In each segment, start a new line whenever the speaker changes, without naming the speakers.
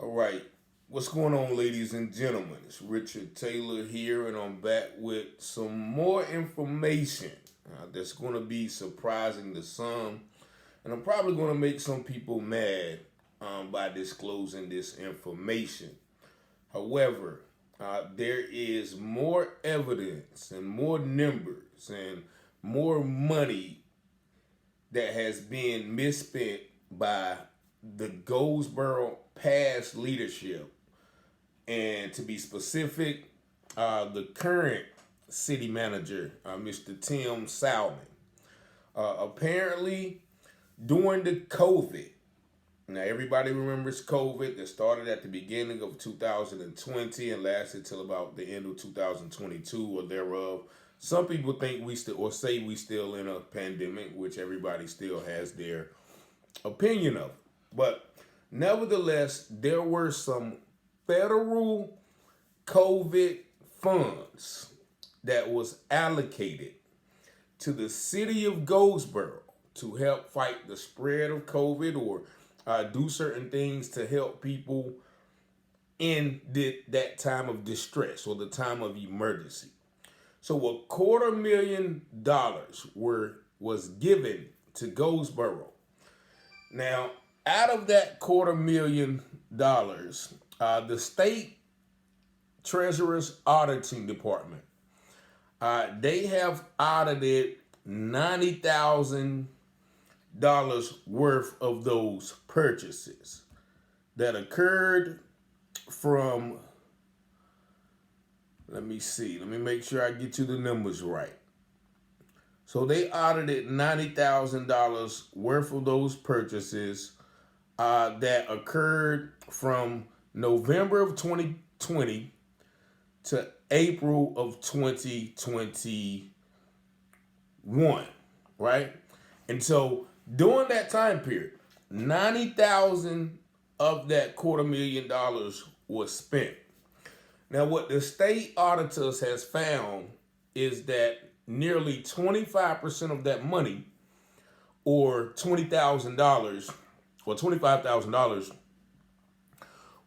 All right. What's going on, ladies and gentlemen? It's Richard Taylor here, and I'm back with some more information that's going to be surprising to some, and I'm probably going to make some people mad by disclosing this information. However, there is more evidence and more numbers and more money that has been misspent by the Goldsboro past leadership, and to be specific, the current city manager, Mr. Tim Salmon. Apparently, during the COVID, now everybody remembers COVID that started at the beginning of 2020 and lasted till about the end of 2022 or thereof. Some people think we still, or say we still in a pandemic, which everybody still has their opinion of. But nevertheless, there were some federal COVID funds that was allocated to the city of Goldsboro to help fight the spread of COVID or do certain things to help people in that time of distress or the time of emergency. So $250,000 was given to Goldsboro. Now, out of that $250,000, the state treasurer's auditing department, they have audited $90,000 worth of those purchases that occurred from, let me make sure I get you the numbers right. So they audited $90,000 worth of those purchases that occurred from November of 2020 to April of 2021, right? And so during that time period, 90,000 of that $250,000 was spent. Now, what the state auditors has found is that nearly 25% of that money, or $20,000 or $25,000,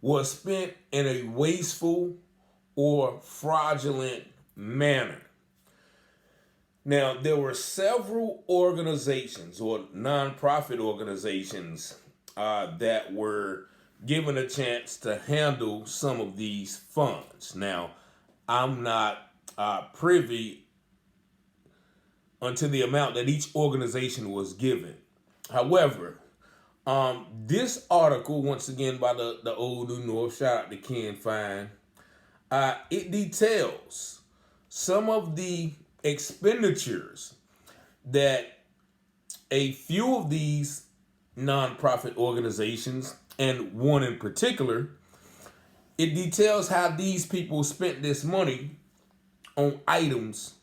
was spent in a wasteful or fraudulent manner. Now, there were several organizations or nonprofit organizations that were given a chance to handle some of these funds. Now, I'm not privy unto the amount that each organization was given. However, this article, once again by the Old New North, shout out to Ken Fine, it details some of the expenditures that a few of these nonprofit organizations, and one in particular, it details how these people spent this money on items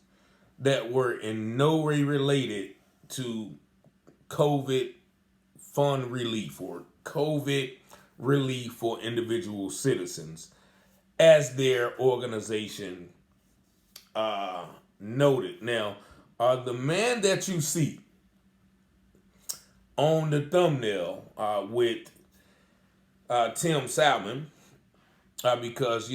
that were in no way related to COVID fund relief or COVID relief for individual citizens, as their organization noted. Now, the man that you see on the thumbnail with Tim Salmon, because,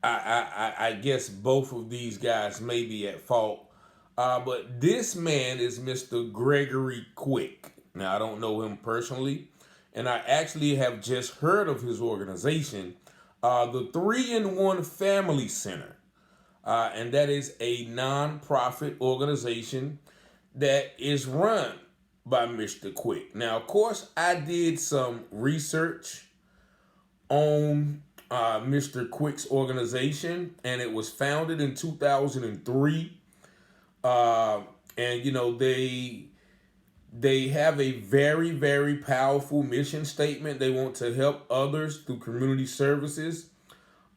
I guess both of these guys may be at fault. But this man is Mr. Gregory Quick. Now, I don't know him personally, and I actually have just heard of his organization, the 3-in-1 Family Center. And that is a nonprofit organization that is run by Mr. Quick. Now, of course, I did some research on Mr. Quick's organization, and it was founded in 2003. And they have a very, very powerful mission statement. They want to help others through community services.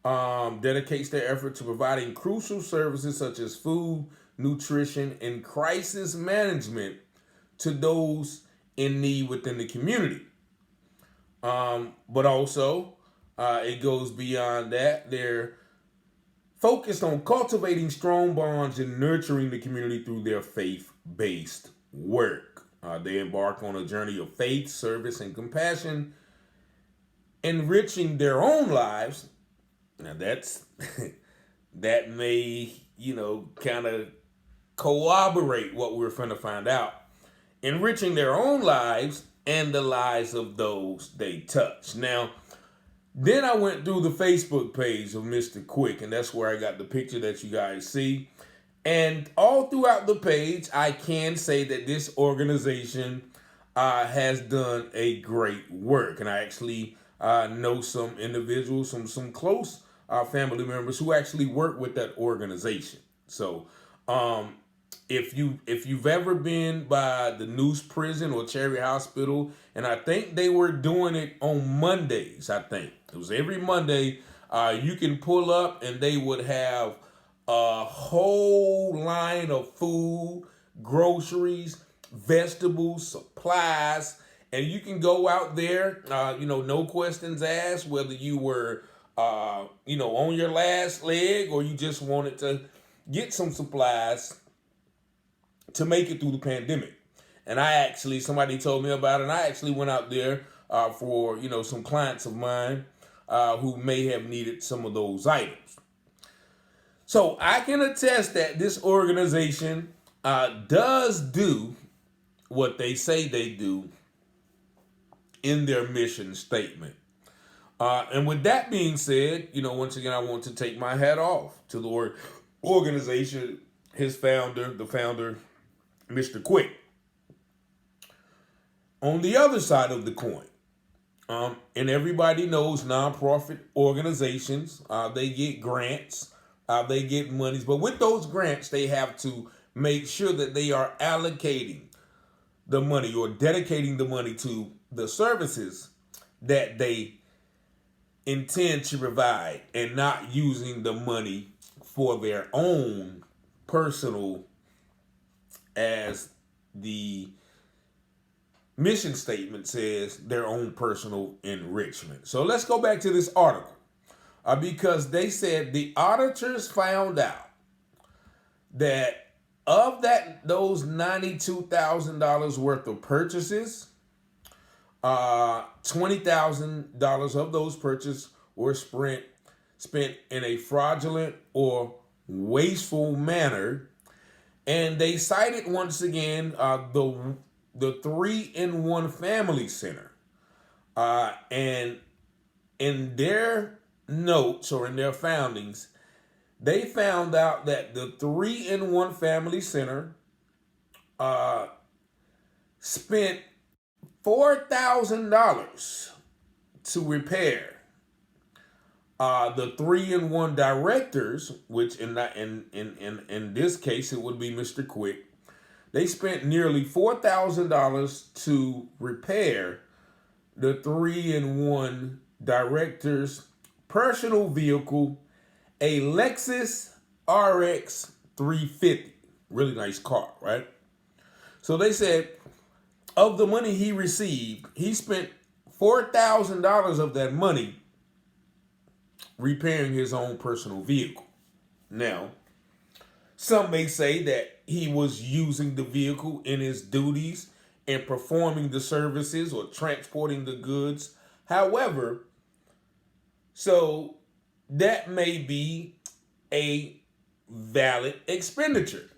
Dedicates their effort to providing crucial services such as food, nutrition, and crisis management to those in need within the community. But also, it goes beyond that. They're focused on cultivating strong bonds and nurturing the community through their faith-based work. They embark on a journey of faith, service, and compassion enriching their own lives. Now that's that may, kind of corroborate what we're finna find out. Enriching their own lives and the lives of those they touch. Now, then I went through the Facebook page of Mr. Quick, and that's where I got the picture that you guys see. And all throughout the page, I can say that this organization has done a great work. And I actually know some individuals, some close family members who actually work with that organization. So if you've ever been by the Noose Prison or Cherry Hospital, and I think they were doing it on Mondays, I think. It was every Monday. You can pull up and they would have a whole line of food, groceries, vegetables, supplies, and you can go out there, no questions asked, whether you were, on your last leg or you just wanted to get some supplies to make it through the pandemic. And somebody told me about it, and I actually went out there for, some clients of mine who may have needed some of those items. So I can attest that this organization does do what they say they do in their mission statement. And with that being said, once again, I want to take my hat off to the organization, the founder, Mr. Quick. On the other side of the coin, and everybody knows nonprofit organizations, they get grants, they get monies, but with those grants, they have to make sure that they are allocating the money or dedicating the money to the services that they intend to provide and not using the money for their own personal, as the mission statement says, their own personal enrichment. So let's go back to this article because they said the auditors found out that of those $92,000 worth of purchases, $20,000 of those purchases were spent in a fraudulent or wasteful manner. And they cited once again the 3-in-1 Family Center. And in their notes or in their foundings, they found out that the 3-in-1 Family Center spent $4,000 to repair the 3-in-1 directors, which in this case it would be Mr. Quick. They spent nearly $4,000 to repair the 3-in-1 director's personal vehicle, a Lexus RX 350. Really nice car, right? So they said of the money he received, he spent $4,000 of that money repairing his own personal vehicle. Now, some may say that he was using the vehicle in his duties and performing the services or transporting the goods. However, so that may be a valid expenditure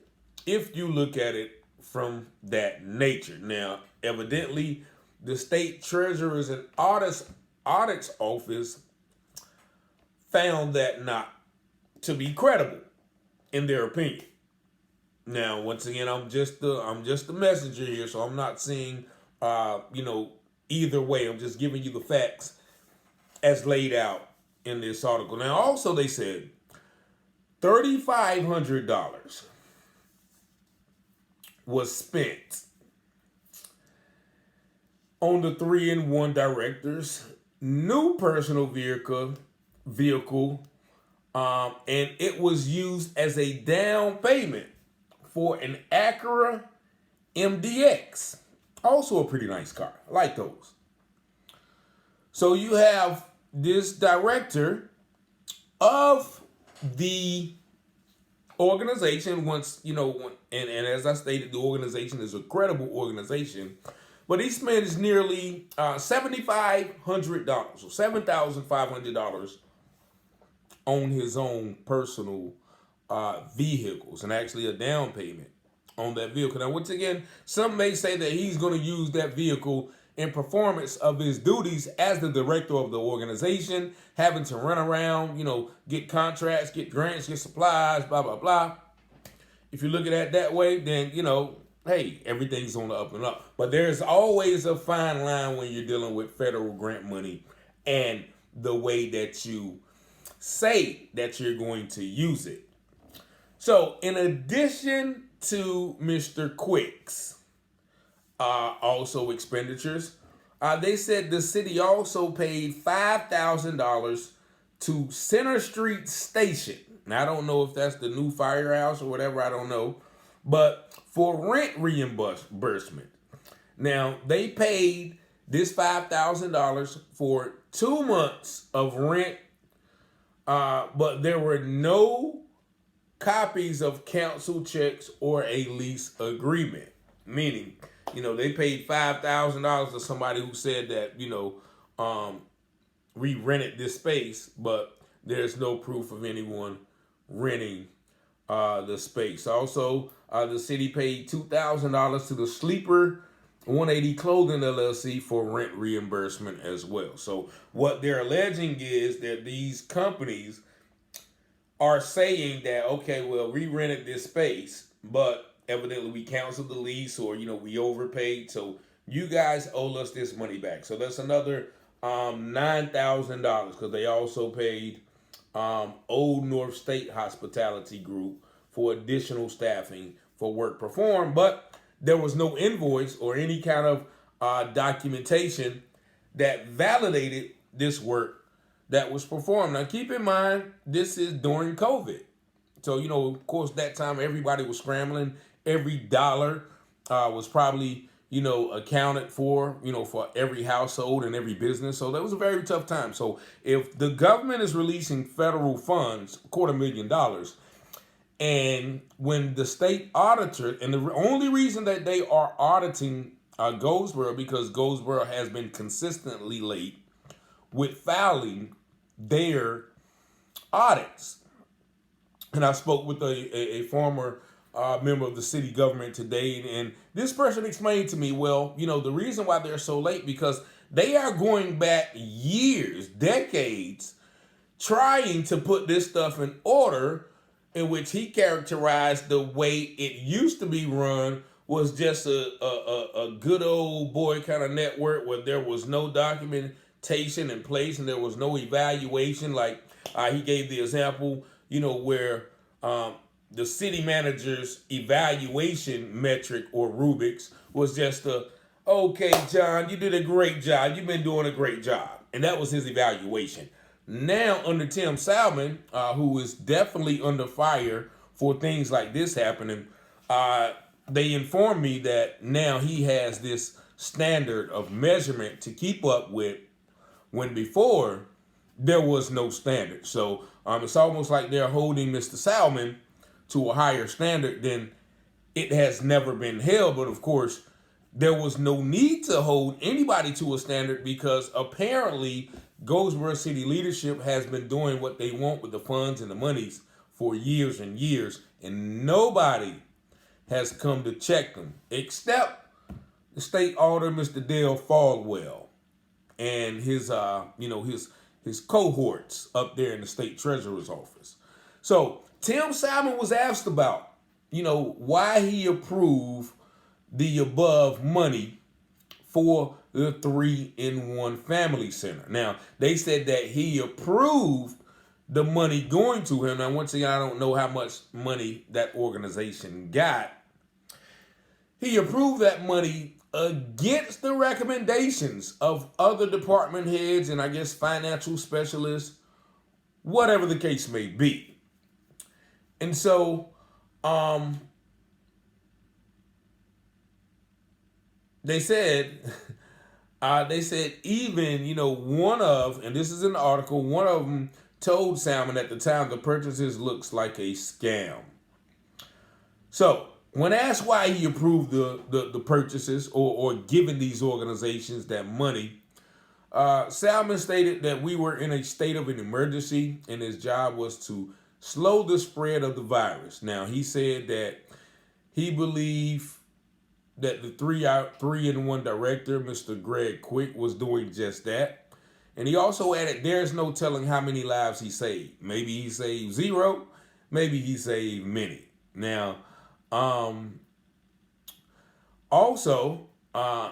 if you look at it from that nature. Now, evidently, the state treasurer's and audit's office found that not to be credible in their opinion. Now, once again, I'm just the messenger here, so I'm not seeing either way. I'm just giving you the facts as laid out in this article. Now, also they said $3,500 was spent on the 3-in-1 director's new personal vehicle, and it was used as a down payment for an Acura MDX. Also a pretty nice car. I like those. So you have this director of the organization, and as I stated, the organization is a credible organization, But he spends nearly $7,500, so $7,500 on his own personal vehicles, and actually a down payment on that vehicle. Now, once again, some may say that he's going to use that vehicle in performance of his duties as the director of the organization, having to run around, get contracts, get grants, get supplies, blah, blah, blah. If you look at it that way, then, hey, everything's on the up and up. But there's always a fine line when you're dealing with federal grant money and the way that you say that you're going to use it. So in addition to Mr. Quick's also expenditures, they said the city also paid $5,000 to Center Street Station. Now, I don't know if that's the new firehouse or whatever, I don't know. But for rent reimbursement. Now, they paid this $5,000 for 2 months of rent, but there were no copies of council checks or a lease agreement. Meaning, they paid $5,000 to somebody who said that, we rented this space, but there's no proof of anyone renting the space. Also, the city paid $2,000 to the Sleeper 180 Clothing LLC for rent reimbursement as well. So what they're alleging is that these companies are saying that, okay, well, we rented this space, but evidently we canceled the lease, or, we overpaid. So you guys owe us this money back. So that's another $9,000, because they also paid Old North State Hospitality Group for additional staffing for work performed, but there was no invoice or any kind of documentation that validated this work that was performed. Now, keep in mind, this is during COVID. So, of course, that time everybody was scrambling. Every dollar was probably, accounted for, for every household and every business. So that was a very tough time. So if the government is releasing federal funds, $250,000, and when the state auditor, and the only reason that they are auditing Goldsboro, because Goldsboro has been consistently late with filing their audits. And I spoke with a former member of the city government today, and this person explained to me, well, the reason why they're so late, because they are going back years, decades, trying to put this stuff in order, in which he characterized the way it used to be run was just a good old boy kind of network where there was no documentation in place and there was no evaluation. Like he gave the example, where the city manager's evaluation metric or rubrics was just okay, John, you did a great job. You've been doing a great job. And that was his evaluation. Now, under Tim Salmon, who is definitely under fire for things like this happening, they informed me that now he has this standard of measurement to keep up with, when before there was no standard. So it's almost like they're holding Mr. Salmon to a higher standard than it has never been held. But of course, there was no need to hold anybody to a standard, because apparently Goldsboro City leadership has been doing what they want with the funds and the monies for years and years, and nobody has come to check them except the state auditor, Mr. Dale Falwell, and his his cohorts up there in the state treasurer's office. So Tim Salmon was asked about, why he approved the above money for the 3-in-1 Family Center. Now, they said that he approved the money going to him. Now, once again, I don't know how much money that organization got. He approved that money against the recommendations of other department heads and I guess financial specialists, whatever the case may be. And so, they said even, one of, and this is in the article, one of them told Salmon at the time the purchases looks like a scam. So When asked why he approved the purchases or given these organizations that money, Salmon stated that we were in a state of an emergency and his job was to slow the spread of the virus. Now, he said that he believed that the 3-in-1 director, Mr. Greg Quick, was doing just that. And he also added, there's no telling how many lives he saved. Maybe he saved 0, maybe he saved many. Now, also,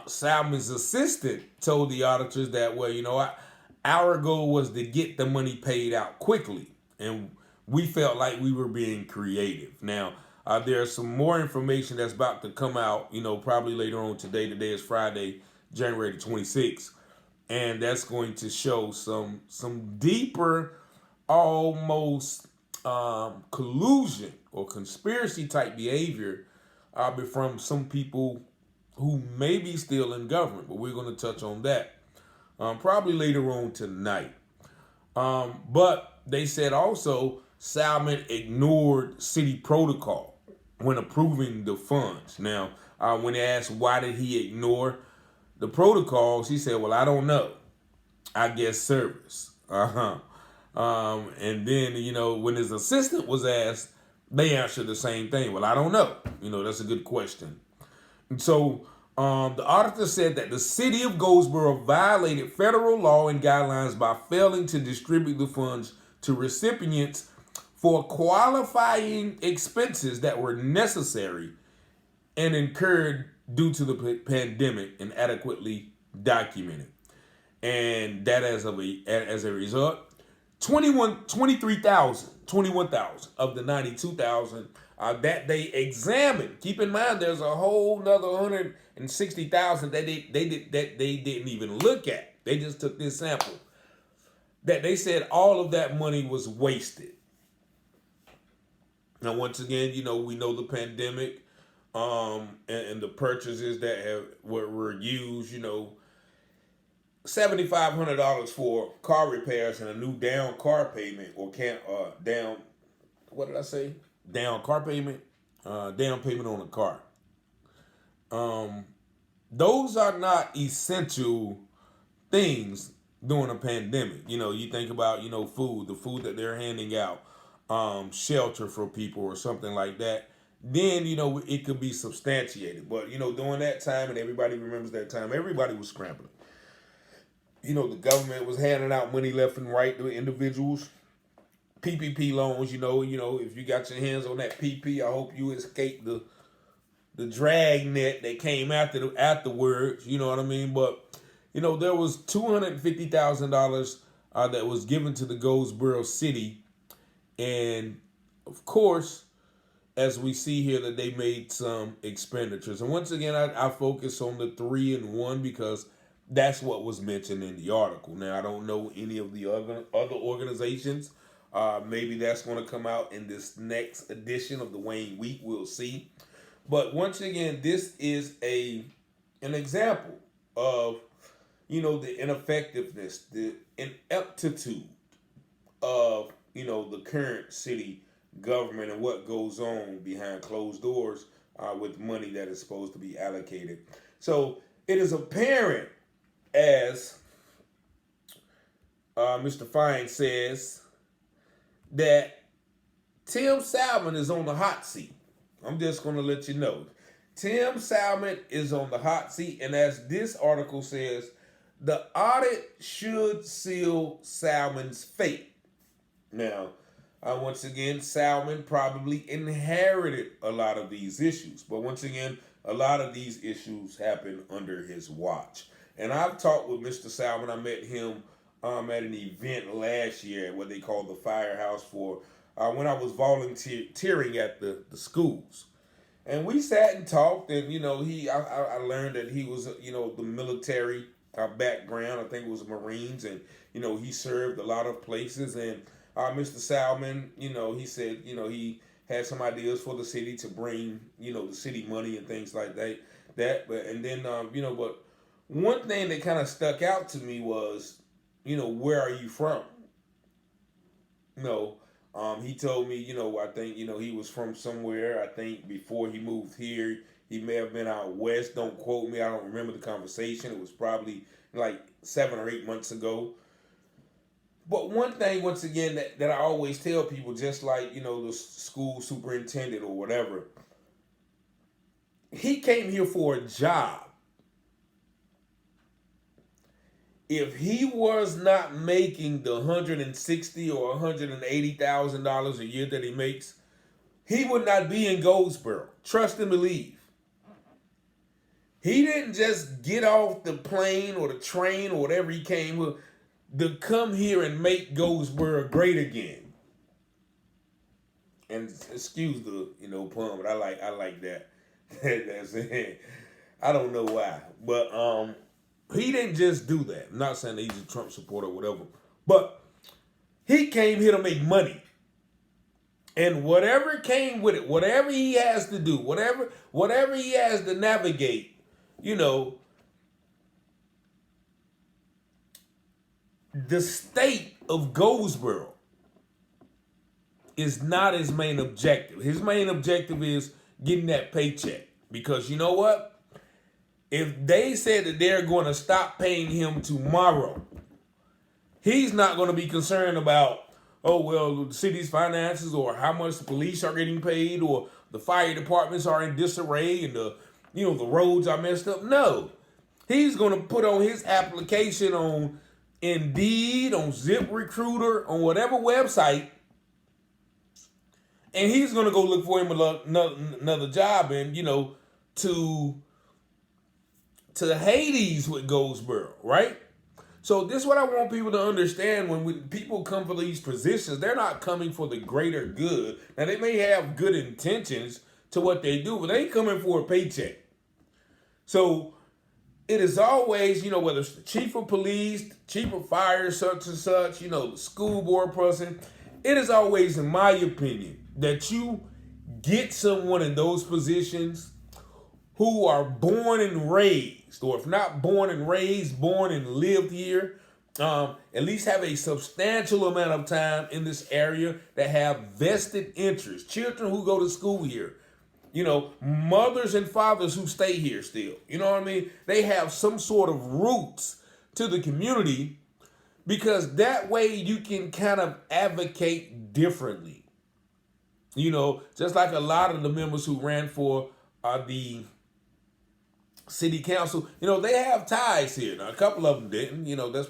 Salmon's assistant told the auditors that, well, our goal was to get the money paid out quickly, and we felt like we were being creative. Now, there's some more information that's about to come out, probably later on today. Today is Friday, January the 26th, and that's going to show some deeper, almost collusion or conspiracy type behavior from some people who may be still in government, but we're going to touch on that probably later on tonight. But they said also Salmon ignored city protocol when approving the funds. Now, when they asked why did he ignore the protocols, he said, well, I don't know. I guess service. And then, when his assistant was asked, they answered the same thing. Well, I don't know. That's a good question. And so the auditor said that the city of Goldsboro violated federal law and guidelines by failing to distribute the funds to recipients for qualifying expenses that were necessary and incurred due to the pandemic and adequately documented. And that as a result, 21,000 of the 92,000 that they examined. Keep in mind, there's a whole nother 160,000 that they didn't even look at. They just took this sample. That they said all of that money was wasted. Now, once again, we know the pandemic and the purchases that were used. $7,500 for car repairs and a new down car payment down car payment, down payment on a car. Those are not essential things during a pandemic. You think about, food, the food that they're handing out, shelter for people or something like that. Then, it could be substantiated. But, during that time, and everybody remembers that time, everybody was scrambling. The government was handing out money left and right to individuals. PPP loans, if you got your hands on that PP, I hope you escaped the drag net that came afterwards, you know what I mean? But, there was $250,000 that was given to the Goldsboro City. And, of course, as we see here, that they made some expenditures. And once again, I focus on the 3-in-1 because that's what was mentioned in the article. Now, I don't know any of the other organizations. Maybe that's going to come out in this next edition of the Wayne Week. We'll see. But once again, this is an example of, the ineffectiveness, the ineptitude of, the current city government and what goes on behind closed doors with money that is supposed to be allocated. So it is apparent, as Mr. Fine says, that Tim Salmon is on the hot seat. I'm just going to let you know. Tim Salmon is on the hot seat, and as this article says, the audit should seal Salmon's fate. Now, once again, Salmon probably inherited a lot of these issues, but once again, a lot of these issues happen under his watch. And I've talked with Mr. Salmon. I met him at an event last year at what they call the Firehouse for when I was volunteering at the schools. And we sat and talked, and I learned that he was the military background. I think it was Marines, and he served a lot of places. And Mr. Salmon, he said he had some ideas for the city to bring the city money and things like that. But one thing that kind of stuck out to me was, where are you from? He told me, I think, he was from somewhere. I think before he moved here, he may have been out west. Don't quote me. I don't remember the conversation. It was probably like 7 or 8 months ago. But one thing, once again, that I always tell people, just like, the school superintendent or whatever, he came here for a job. If he was not making the $160,000 or $180,000 a year that he makes, he would not be in Goldsboro. Trust and believe. He didn't just get off the plane or the train or whatever he came with to come here and make Goldsboro great again. And excuse the pun, but I like that. That's it. I don't know why, but he didn't just do that. I'm not saying that he's a Trump supporter or whatever, but he came here to make money. And whatever came with it, whatever he has to do, whatever he has to navigate, the state of Goldsboro is not his main objective. His main objective is getting that paycheck. Because you know what? If they said that they're going to stop paying him tomorrow, he's not going to be concerned about, the city's finances or how much the police are getting paid or the fire departments are in disarray and the roads are messed up. No. He's going to put on his application on Indeed, on ZipRecruiter, on whatever website, and he's going to go look for him another job and, to Hades with Goldsboro, right? So this is what I want people to understand. When people come for these positions, they're not coming for the greater good. Now, they may have good intentions to what they do, but they ain't coming for a paycheck. So it is always, whether it's the chief of police, chief of fire, such and such, the school board person, it is always, in my opinion, that you get someone in those positions who are born and raised, or if not born and raised, born and lived here, at least have a substantial amount of time in this area, that have vested interests. Children who go to school here, mothers and fathers who stay here still. You know what I mean? They have some sort of roots to the community, because that way you can kind of advocate differently. Just like a lot of the members who ran for the city council, they have ties here. Now, a couple of them didn't. That's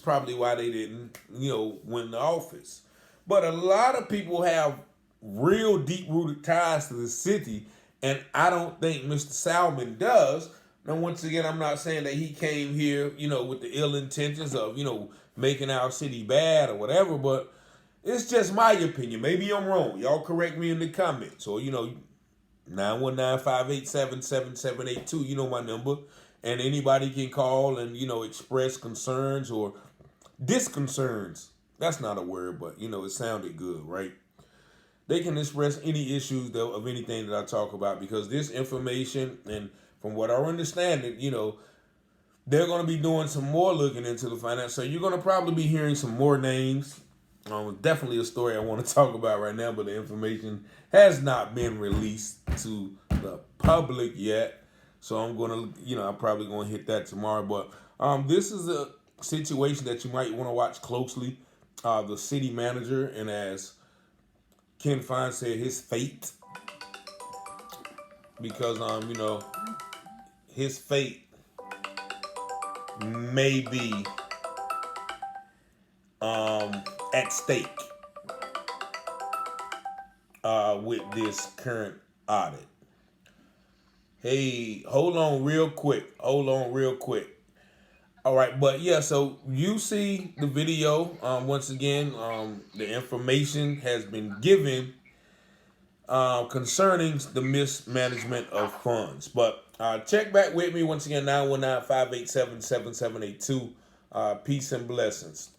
probably why they didn't, win the office. But a lot of people have real deep-rooted ties to the city, and I don't think Mr. Salmon does. Now, once again, I'm not saying that he came here, with the ill intentions of, making our city bad or whatever, but it's just my opinion. Maybe I'm wrong. Y'all correct me in the comments. Or, 919-587-7782, my number. And anybody can call and, express concerns or disconcerns. That's not a word, but, it sounded good, right? They can express any issues of anything that I talk about, because this information, and from what I understand it, they're going to be doing some more looking into the finance. So you're going to probably be hearing some more names. Definitely a story I want to talk about right now, but the information has not been released to the public yet. So I'm going to, I'm probably going to hit that tomorrow. But this is a situation that you might want to watch closely. The city manager, and as Ken Fine said, his fate. Because, his fate may be at stake with this current audit. Hey, hold on real quick. All right, but yeah, so you see the video. Once again, the information has been given concerning the mismanagement of funds. But check back with me once again, 919-587-7782. Peace and blessings.